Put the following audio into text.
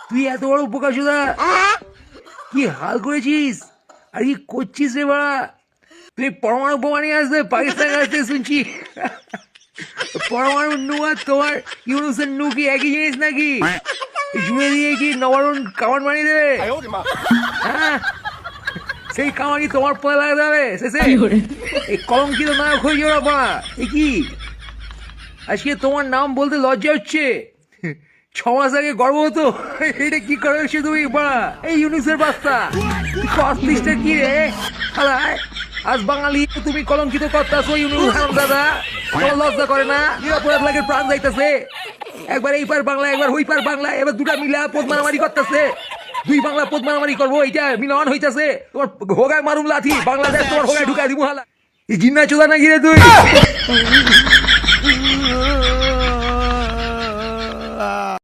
তুই এত বড় উপকাশুদা কি হাল করেছিস আর কি করছিস রে বাড়া? তুই পরমাণু বোমা নিয়ে আসবে পাকিস্তান আসতে শুনছি। পরমাণু নু আর তোমার ইউনুসের নু কি একই জিনিস নাকি? জুড়ে দিয়ে কি নবারুণ কামান বানিয়ে দেবে? হ্যাঁ, সেই কামানি তোমার পরে লাগাতে হবে শেষে। এই কলঙ্কিত নায়ক হয়ে যাওয়া বাড়া এ কি? আজকে তোমার নাম বলতে লজ্জা হচ্ছে। 6 মাস আগে গর্ব হতো, এটা কি করেছো তুমি বাড়া? এই ইউনিসের বাচ্চা কস্তিসটা কি রে? আজ বাঙালি তুমি কলঙ্কিত করতেছো ইউনুস হারামজাদা। কোনো লজ্জা করে না? নিরাপরাধ লাগে প্রাণ যাইতেছে। একবার এই পার বাংলা একবার ওই পার বাংলা, এবার দুটা মিলা পদ মারামারি করতেছে। দুই বাংলা পদ মারামারি করবো, এইটা মিলন হইতাছে। তোমার হোগায় মারুম লাথি, বাংলাদেশ তোমার হোগায় ঢুকাই দিব হালা। এই জিন্না চোদা নাকি রে তুই?